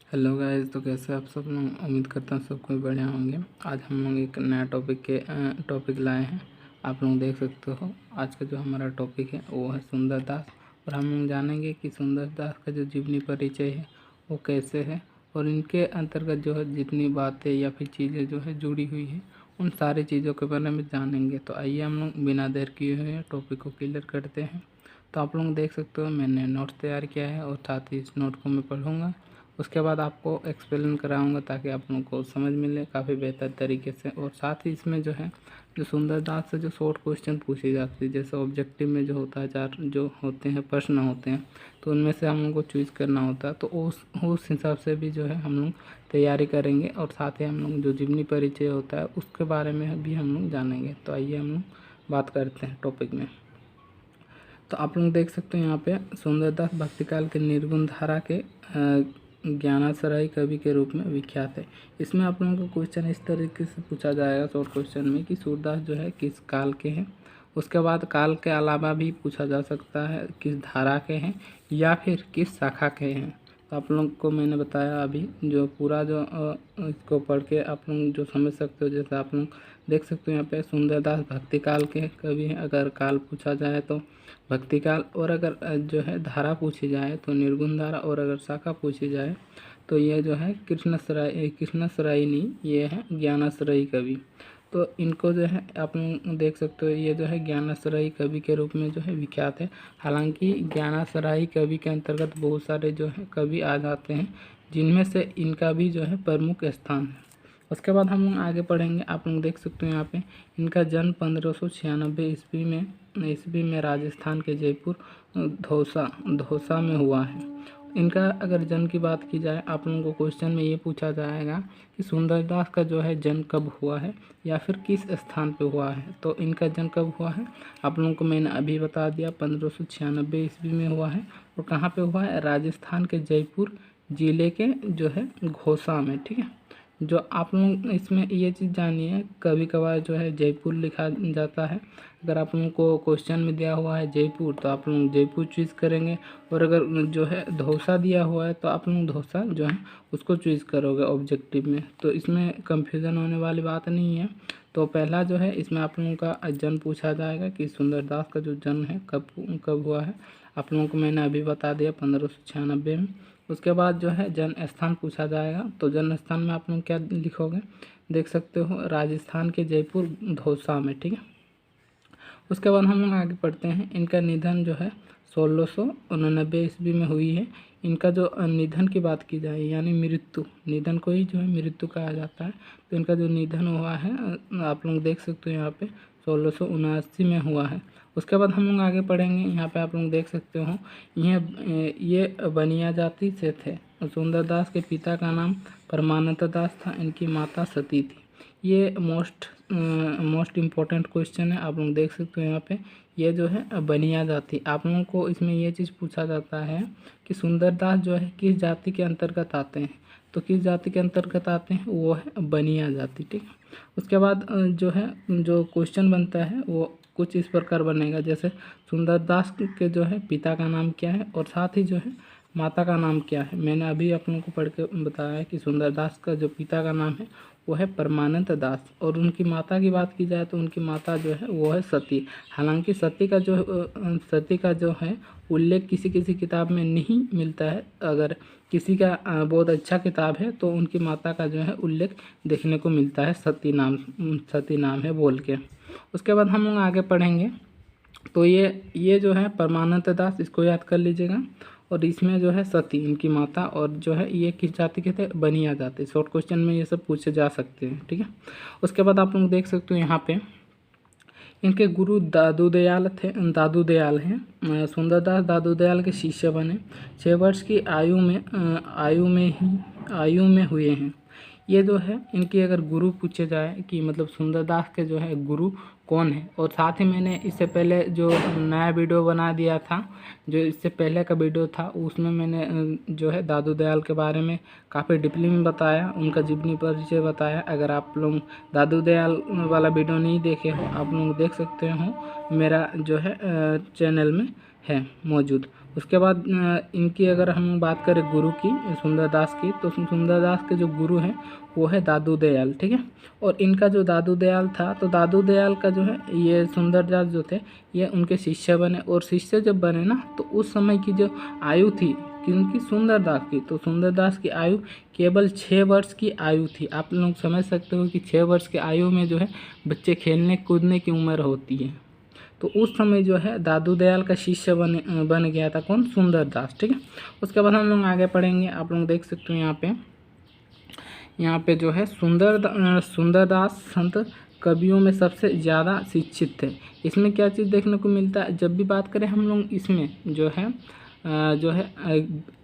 Hello guys, तो कैसे आप सब लोग। उम्मीद करता हूँ सब कोई बढ़िया होंगे। आज हम लोग एक नया टॉपिक लाए हैं। आप लोग देख सकते हो आज का जो हमारा टॉपिक है वो है सुंदर दास। और हम लोग जानेंगे कि सुंदर दास का जो जीवनी परिचय है वो कैसे है और इनके अंतर्गत जो है जितनी बातें या फिर चीज़ें जो है जुड़ी हुई है उन सारी चीज़ों के बारे में जानेंगे। तो आइए हम लोग बिना देर किए हुए टॉपिक को क्लियर करते हैं। तो आप लोग देख सकते हो मैंने नोट तैयार किया है और साथ ही इस नोट को मैं पढ़ूँगा। उसके बाद आपको एक्सप्लेन कराऊंगा ताकि आप लोगों को समझ मिले काफ़ी बेहतर तरीके से। और साथ ही इसमें जो है जो सुंदर दास से जो शॉर्ट क्वेश्चन पूछी जाती है, जैसे ऑब्जेक्टिव में जो होता है 4 जो होते हैं प्रश्न होते हैं, तो उनमें से हम लोग को चूज़ करना होता है। तो उस हिसाब से भी जो है हम लोग तैयारी करेंगे और साथ ही हम लोग जो जीवनी परिचय होता है उसके बारे में भी हम लोग जानेंगे। तो आइए हम लोग बात करते हैं टॉपिक में। तो आप लोग देख सकते हैं यहाँ पे सुंदरदास भक्तिकाल के निर्गुण धारा के ज्ञानाश्रयी कवि के रूप में विख्यात है। इसमें आप लोगों को क्वेश्चन इस तरीके से पूछा जाएगा शॉर्ट क्वेश्चन में कि सूरदास जो है किस काल के हैं। उसके बाद काल के अलावा भी पूछा जा सकता है किस धारा के हैं या फिर किस शाखा के हैं। तो आप लोग को मैंने बताया अभी जो पूरा जो इसको पढ़ के आप लोग जो समझ सकते हो। जैसे आप लोग देख सकते हो यहाँ पे सुंदरदास भक्तिकाल के कवि हैं। अगर काल पूछा जाए तो भक्तिकाल, और अगर जो है धारा पूछी जाए तो निर्गुण धारा, और अगर शाखा पूछी जाए तो ये जो है कृष्णश्रायणी ये है ज्ञानाश्रयी कवि। तो इनको जो है आप लोग देख सकते हो ये जो है ज्ञानाश्रयी कवि के रूप में जो है विख्यात है। हालांकि ज्ञानाश्रयी कवि के अंतर्गत बहुत सारे जो है कवि आ जाते हैं जिनमें से इनका भी जो है प्रमुख स्थान है। उसके बाद हम लोग आगे पढ़ेंगे। आप लोग देख सकते हो यहाँ पे इनका जन्म 1596 ईस्वी में राजस्थान के जयपुर धौसा में हुआ है। इनका अगर जन्म की बात की जाए, आप लोगों को क्वेश्चन में ये पूछा जाएगा कि सुंदरदास का जो है जन्म कब हुआ है या फिर किस स्थान पे हुआ है। तो इनका जन्म कब हुआ है आप लोगों को मैंने अभी बता दिया, 1596 ईस्वी में हुआ है। और कहाँ पे हुआ है, राजस्थान के जयपुर जिले के जो है घोसा में। ठीक है, जो आप लोग इसमें ये चीज़ जानिए कभी कभार जो है जयपुर लिखा जाता है। अगर आप लोगों को क्वेश्चन में दिया हुआ है जयपुर तो आप लोग जयपुर चूज़ करेंगे, और अगर जो है धौसा दिया हुआ है तो आप लोग धौसा जो है उसको चूज़ करोगे ऑब्जेक्टिव में। तो इसमें कंफ्यूजन होने वाली बात नहीं है। तो पहला जो है इसमें आप लोगों का जन्म पूछा जाएगा कि सुंदरदास का जो जन्म है कब कब हुआ है। आप लोगों को मैंने अभी बता दिया 1596 में। उसके बाद जो है जन्म स्थान पूछा जाएगा। तो जन्म स्थान में आप लोग क्या लिखोगे, देख सकते हो राजस्थान के जयपुर धौसा में। ठीक है, उसके बाद हम लोग आगे पढ़ते हैं। इनका निधन जो है 1689 ईस्वी में हुई है। इनका जो निधन की बात की जाए यानी मृत्यु, निधन को ही जो है मृत्यु कहा जाता है। तो इनका जो निधन हुआ है आप लोग देख सकते हो यहाँ पे 1679 में हुआ है। उसके बाद हम लोग आगे पढ़ेंगे। यहाँ पे आप लोग देख सकते हो ये बनिया जाति से थे। सुंदरदास के पिता का नाम परमानंद दास था, इनकी माता सती थी। ये मोस्ट इम्पोर्टेंट क्वेश्चन है। आप लोग देख सकते हो यहाँ पे ये जो है बनिया जाति। आप लोगों को इसमें ये चीज़ पूछा जाता है कि सुंदरदास जो है किस जाति के अंतर्गत आते हैं। तो किस जाति के अंतर्गत आते हैं, वो है बनिया जाति। ठीक है, उसके बाद जो है जो क्वेश्चन बनता है वो कुछ इस प्रकार बनेगा। जैसे सुंदरदास के जो है पिता का नाम क्या है और साथ ही जो है माता का नाम क्या है। मैंने अभी आप लोगों को पढ़ के बताया है कि सुंदरदास का जो पिता का नाम है वो है परमानंद दास, और उनकी माता की बात की जाए तो उनकी माता जो है वो है सती। हालांकि सती का जो है उल्लेख किसी किसी किताब में नहीं मिलता है। अगर किसी का बहुत अच्छा किताब है तो उनकी माता का जो है उल्लेख देखने को मिलता है, सती नाम है बोल के। उसके बाद हम लोग आगे पढ़ेंगे। तो ये जो है परमानंद दास, इसको याद कर लीजिएगा। और इसमें जो है सती इनकी माता, और जो है ये किस जाति के थे, बनिया जाति। शॉर्ट क्वेश्चन में ये सब पूछे जा सकते हैं। ठीक है, उसके बाद आप लोग देख सकते हो यहाँ पे इनके गुरु दादू दयाल हैं। सुंदरदास दादू दयाल के शिष्य बने। 6 वर्ष की आयु में हुए हैं। ये जो है इनकी अगर गुरु पूछे जाए कि मतलब सुंदरदास के जो है गुरु कौन है। और साथ ही मैंने इससे पहले जो नया वीडियो बना दिया था, जो इससे पहले का वीडियो था, उसमें मैंने जो है दादू दयाल के बारे में काफ़ी डीपली में बताया, उनका जीवनी परिचय बताया। अगर आप लोग दादू दयाल वाला वीडियो नहीं देखे हो आप लोग देख सकते हो, मेरा जो है चैनल में है मौजूद। उसके बाद इनकी अगर हम बात करें गुरु की, सुंदरदास की, तो सुंदरदास के जो गुरु हैं वो है दादू दयाल, ठीक है। और इनका जो दादू दयाल था, तो दादू दयाल का जो है ये सुंदरदास जो थे ये उनके शिष्य बने। और शिष्य जब बने ना, तो उस समय की जो आयु थी किनकी, सुंदरदास की, तो सुंदरदास की आयु केवल 6 वर्ष की आयु थी। आप लोग समझ सकते हो कि 6 वर्ष की आयु में जो है बच्चे खेलने कूदने की उम्र होती है। तो उस समय जो है दादू दयाल का शिष्य बन गया था कौन, सुंदरदास, ठीक है। उसके बाद हम लोग आगे पढ़ेंगे। आप लोग देख सकते हो यहाँ पे जो है सुंदरदास संत कवियों में सबसे ज़्यादा शिक्षित थे। इसमें क्या चीज़ देखने को मिलता है, जब भी बात करें हम लोग इसमें जो है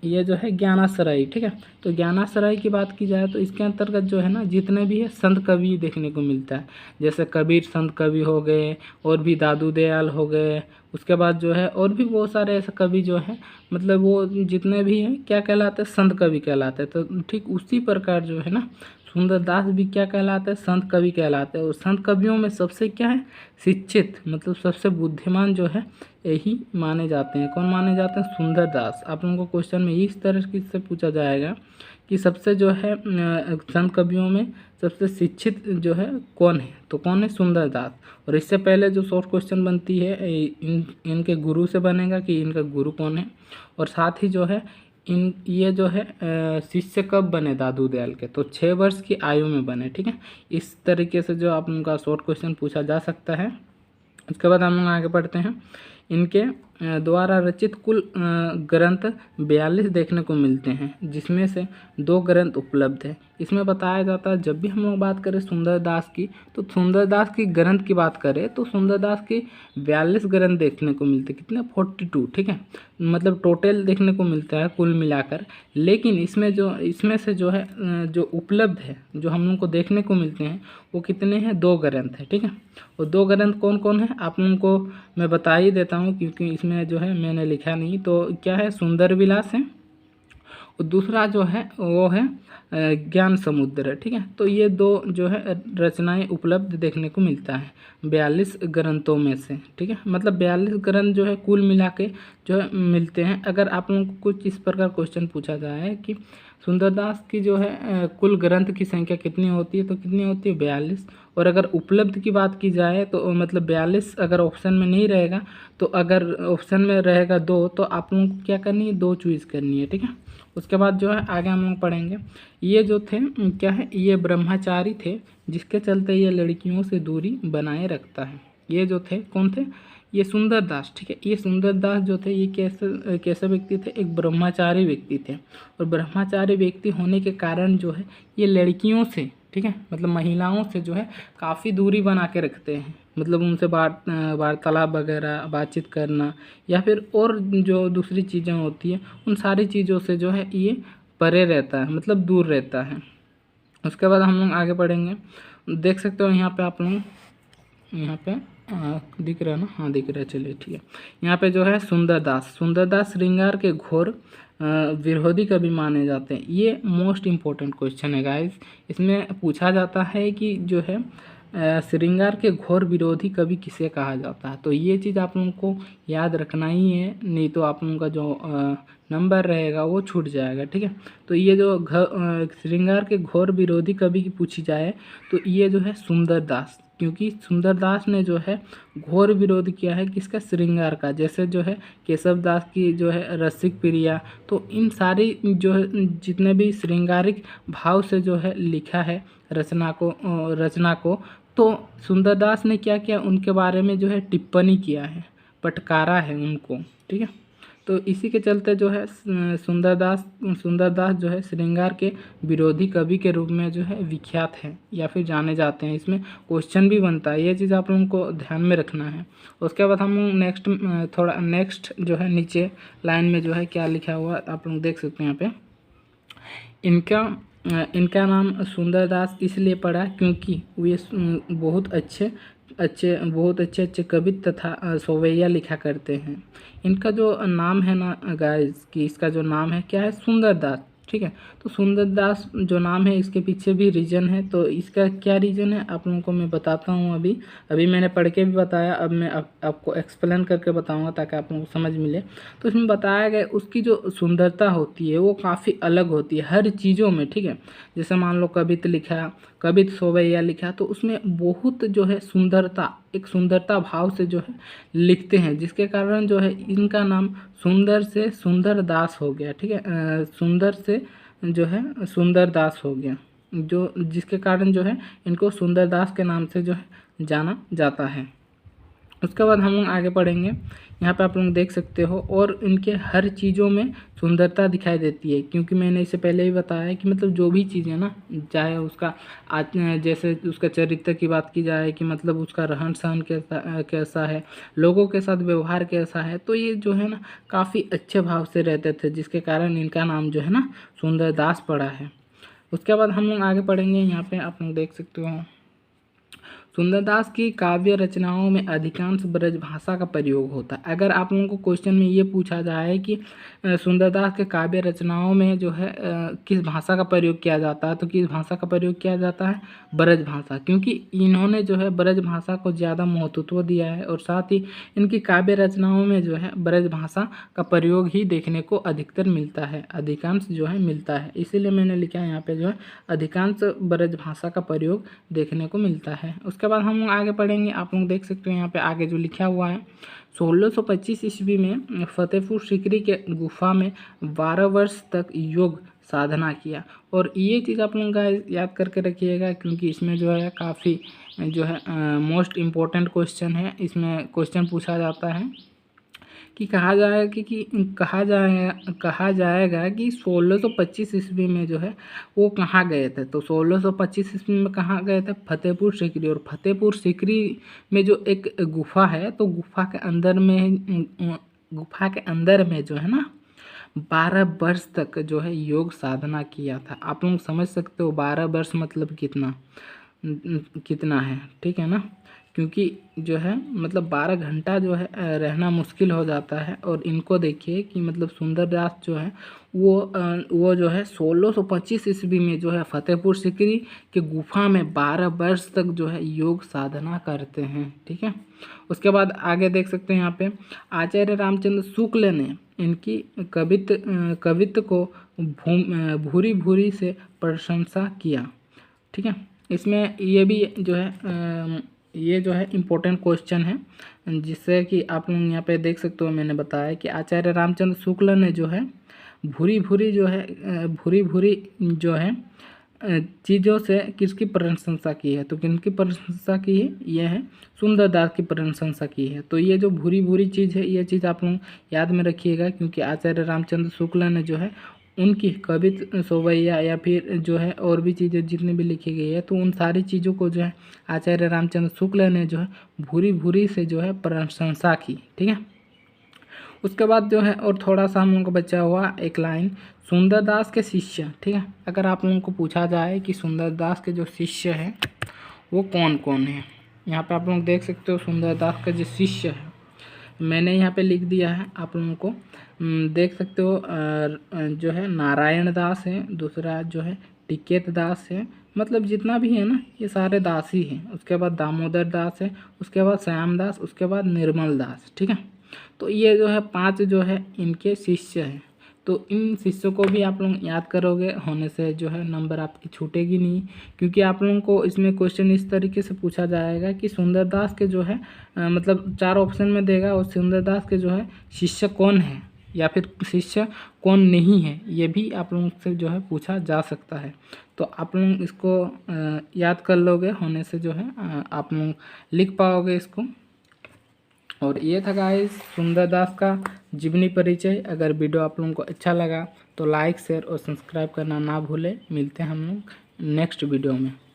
ये जो है ज्ञानाश्रय, ठीक है। तो ज्ञानाश्रय की बात की जाए तो इसके अंतर्गत जो है ना जितने भी है संत कवि देखने को मिलता है। जैसे कबीर संत कवि हो गए, और भी दादू दयाल हो गए। उसके बाद जो है और भी बहुत सारे ऐसे कवि जो हैं, मतलब वो जितने भी हैं क्या कहलाते हैं, संत कवि कहलाते हैं। तो ठीक उसी प्रकार जो है ना सुंदरदास भी क्या कहलाते हैं, संत कवि कहलाते हैं। और संत कवियों में सबसे क्या है, शिक्षित, मतलब सबसे बुद्धिमान जो है यही माने जाते हैं। कौन माने जाते हैं, सुंदरदास। आप लोगों को क्वेश्चन में इस तरह से पूछा जाएगा कि सबसे जो है संत कवियों में सबसे शिक्षित जो है कौन है, तो कौन है, सुंदरदास। और इससे पहले जो शॉर्ट क्वेश्चन बनती है इनके गुरु से बनेगा कि इनका गुरु कौन है। और साथ ही जो है ये जो है शिष्य कब बने दादू दयाल के, तो 6 वर्ष की आयु में बने, ठीक है। इस तरीके से जो आप उनका शॉर्ट क्वेश्चन पूछा जा सकता है। उसके बाद हम लोग आगे बढ़ते हैं। इनके द्वारा रचित कुल ग्रंथ 42 देखने को मिलते हैं, जिसमें से 2 ग्रंथ उपलब्ध है। इसमें बताया जाता है, जब भी हम लोग बात करें सुंदरदास की, तो सुंदरदास की ग्रंथ की बात करें तो सुंदरदास की 42 ग्रंथ देखने को मिलते, कितने, 42, ठीक है। मतलब टोटल देखने को मिलता है कुल मिलाकर। लेकिन इसमें से जो है जो उपलब्ध है, जो हम लोग को देखने को मिलते हैं, वो कितने हैं, 2 ग्रंथ है, ठीक है। और 2 ग्रंथ कौन कौन है आप लोगों को मैं बता ही देता हूँ, क्योंकि इसमें जो है मैंने लिखा नहीं। तो क्या है, सुंदर विलास है, और दूसरा जो है वो है ज्ञान समुद्र, ठीक है। तो ये 2 जो है रचनाएं उपलब्ध देखने को मिलता है 42 ग्रंथों में से, ठीक है। मतलब 42 ग्रंथ जो है कुल मिला के जो है मिलते हैं। अगर आप लोगों को कुछ इस प्रकार क्वेश्चन पूछा जाए कि सुंदरदास की जो है कुल ग्रंथ की संख्या कितनी होती है, तो कितनी होती है, 42। और अगर उपलब्ध की बात की जाए तो मतलब 42 अगर ऑप्शन में नहीं रहेगा, तो अगर ऑप्शन में रहेगा 2, तो आप लोगों को क्या करनी है, 2 चूज़ करनी है, ठीक है। उसके बाद जो है आगे हम लोग पढ़ेंगे। ये जो थे क्या है, ये ब्रह्मचारी थे, जिसके चलते ये लड़कियों से दूरी बनाए रखता है। ये जो थे कौन थे, ये सुंदरदास, ठीक है। ये सुंदरदास जो थे ये कैसे व्यक्ति थे, एक ब्रह्मचारी व्यक्ति थे। और ब्रह्मचारी व्यक्ति होने के कारण जो है ये लड़कियों से, ठीक है, मतलब महिलाओं से जो है काफ़ी दूरी बना के रखते हैं। मतलब उनसे वार्तालाप वगैरह, बातचीत करना, या फिर और जो दूसरी चीज़ें होती हैं, उन सारी चीज़ों से जो है ये परे रहता है, मतलब दूर रहता है। उसके बाद हम लोग आगे बढ़ेंगे। देख सकते हो यहाँ पे आप लोग, यहाँ पे दिख रहा है ना, हाँ दिख रहा है, चलिए ठीक है। यहाँ पे जो है सुंदरदास श्रृंगार के घोर विरोधी कवि माने जाते हैं। ये मोस्ट इम्पोर्टेंट क्वेश्चन है गाइस। इसमें पूछा जाता है कि जो है श्रृंगार के घोर विरोधी कवि किसे कहा जाता है। तो ये चीज़ आप लोगों को याद रखना ही है, नहीं तो आप लोगों का जो नंबर रहेगा वो छूट जाएगा, ठीक है। तो ये जो श्रृंगार के घोर विरोधी कवि की पूछी जाए तो ये जो है सुंदरदास, क्योंकि सुंदरदास ने जो है घोर विरोध किया है किसका, श्रृंगार का। जैसे जो है केशव दास की जो है रसिक प्रिया, तो इन सारी जो है जितने भी श्रृंगारिक भाव से जो है लिखा है रचना को तो सुंदरदास ने क्या किया, उनके बारे में जो है टिप्पणी किया है, पटकारा है उनको, ठीक है। तो इसी के चलते जो है सुंदरदास जो है श्रृंगार के विरोधी कवि के रूप में जो है विख्यात है या फिर जाने जाते हैं। इसमें क्वेश्चन भी बनता है, ये चीज़ आप लोगों को ध्यान में रखना है। उसके बाद हम लोग नेक्स्ट जो है नीचे लाइन में जो है क्या लिखा हुआ आप लोग देख सकते हैं। यहाँ पे इनका नाम सुंदरदास इसलिए पड़ा क्योंकि वे बहुत अच्छे कवि तथा सोवैया लिखा करते हैं। इनका जो नाम है ना गाइस, कि इसका जो नाम है क्या है, सुंदरदास, ठीक है। तो सुंदरदास जो नाम है इसके पीछे भी रीज़न है, तो इसका क्या रीज़न है आप लोगों को मैं बताता हूँ। अभी मैंने पढ़ के भी बताया, अब मैं आपको एक्सप्लेन करके बताऊँगा ताकि आप लोगों को समझ मिले। तो इसमें बताया गया उसकी जो सुंदरता होती है वो काफ़ी अलग होती है हर चीज़ों में, ठीक है। जैसे मान लो कवित लिखा, कवित सोवैया लिखा, तो उसमें बहुत जो है सुंदरता, एक सुंदरता भाव से जो है लिखते हैं, जिसके कारण जो है इनका नाम सुंदर से सुंदर दास हो गया, ठीक है। सुंदर से जो है सुंदर दास हो गया, जो जिसके कारण जो है इनको सुंदरदास के नाम से जो है जाना जाता है। उसके बाद हम लोग आगे पढ़ेंगे। यहाँ पे आप लोग देख सकते हो, और इनके हर चीज़ों में सुंदरता दिखाई देती है, क्योंकि मैंने इससे पहले ही बताया कि मतलब जो भी चीज़ है ना, चाहे उसका जैसे उसका चरित्र की बात की जाए कि मतलब उसका रहन सहन कैसा है, लोगों के साथ व्यवहार कैसा है, तो ये जो है ना काफ़ी अच्छे भाव से रहते थे, जिसके कारण इनका नाम जो है ना सुंदरदास पड़ा है। उसके बाद हम लोग आगे पढ़ेंगे। यहाँ पे आप लोग देख सकते हो, सुंदरदास की काव्य रचनाओं में अधिकांश ब्रज भाषा का प्रयोग होता है। अगर आप लोगों को क्वेश्चन में ये पूछा जाए कि सुंदरदास के काव्य रचनाओं में जो है किस भाषा का प्रयोग किया जाता है, तो किस भाषा का प्रयोग किया जाता है, ब्रज भाषा, क्योंकि इन्होंने जो है ब्रज भाषा को ज़्यादा महत्व दिया है, और साथ ही इनकी काव्य रचनाओं में जो है ब्रज भाषा का प्रयोग ही देखने को अधिकतर मिलता है, अधिकांश जो है मिलता है। इसीलिए मैंने लिखा है यहाँ पे जो है अधिकांश ब्रज भाषा का प्रयोग देखने को मिलता है। उसके बाद हम लोग आगे पढ़ेंगे। आप लोग देख सकते हो यहाँ पे आगे जो लिखा हुआ है, 1625 ईस्वी में फतेहपुर सीकरी के गुफा में 12 वर्ष तक योग साधना किया। और ये चीज़ आप लोगों का याद करके रखिएगा, क्योंकि इसमें जो है काफ़ी जो है मोस्ट इम्पोर्टेंट क्वेश्चन है। इसमें क्वेश्चन पूछा जाता है कि कहा जाएगा कि 1625 ईस्वी में जो है वो कहाँ गए थे। तो 1625 ईस्वी में कहाँ गए थे, फतेहपुर सीकरी। और फतेहपुर सीकरी में जो एक गुफा है, तो गुफा के अंदर में जो है ना 12 वर्ष तक जो है योग साधना किया था। आप लोग समझ सकते हो 12 वर्ष मतलब कितना है, ठीक है ना, क्योंकि जो है मतलब 12 घंटा जो है रहना मुश्किल हो जाता है। और इनको देखिए कि मतलब सुंदरदास जो है वो जो है 1625 ईस्वी में जो है फतेहपुर सीकरी के गुफा में 12 वर्ष तक जो है योग साधना करते हैं, ठीक है। उसके बाद आगे देख सकते हैं यहाँ पे, आचार्य रामचंद्र शुक्ल ने इनकी कवित्व को भूरी भूरी से प्रशंसा किया, ठीक है। इसमें ये भी जो है इम्पोर्टेंट क्वेश्चन है, जिससे कि आप लोग यहाँ पे देख सकते हो, मैंने बताया कि आचार्य रामचंद्र शुक्ल ने जो है भूरी भूरी जो है चीज़ों से किसकी प्रशंसा की है, तो किनकी प्रशंसा की है, ये है सुंदरदास की प्रशंसा की है। तो ये जो भूरी भूरी चीज़ है, ये चीज़ आप लोग याद में रखिएगा, क्योंकि आचार्य रामचंद्र शुक्ल ने जो है उनकी कवित सोवैया या फिर जो है और भी चीज़ें जितनी भी लिखी गई है, तो उन सारी चीज़ों को जो है आचार्य रामचंद्र शुक्ल ने जो है भूरी भूरी से जो है प्रशंसा की, ठीक है। उसके बाद जो है और थोड़ा सा हम लोगों को बचा हुआ एक लाइन, सुंदरदास के शिष्य, ठीक है। अगर आप लोगों को पूछा जाए कि सुंदरदास के जो शिष्य हैं वो कौन कौन है, यहाँ पे आप लोग देख सकते हो सुंदरदास का जो शिष्य है, मैंने यहाँ पे लिख दिया है, आप लोगों को देख सकते हो। जो है नारायण दास है, दूसरा जो है टिकेत दास है, मतलब जितना भी है ना ये सारे दास ही हैं। उसके बाद दामोदर दास है, उसके बाद श्याम दास, उसके बाद निर्मल दास, ठीक है। तो ये जो है 5 जो है इनके शिष्य हैं। तो इन शिष्यों को भी आप लोग याद करोगे, होने से जो है नंबर आपकी छूटेगी नहीं, क्योंकि आप लोगों को इसमें क्वेश्चन इस तरीके से पूछा जाएगा कि सुंदरदास के जो है मतलब 4 ऑप्शन में देगा, और सुंदरदास के जो है शिष्य कौन है या फिर शिष्य कौन नहीं है, ये भी आप लोगों से जो है पूछा जा सकता है। तो आप लोग इसको याद कर लोगे, होने से जो है आप लोग लिख पाओगे इसको। और ये था गाइस सुंदरदास का जीवनी परिचय। अगर वीडियो आप लोगों को अच्छा लगा तो लाइक शेयर और सब्सक्राइब करना ना भूलें। मिलते हैं हम लोग नेक्स्ट वीडियो में।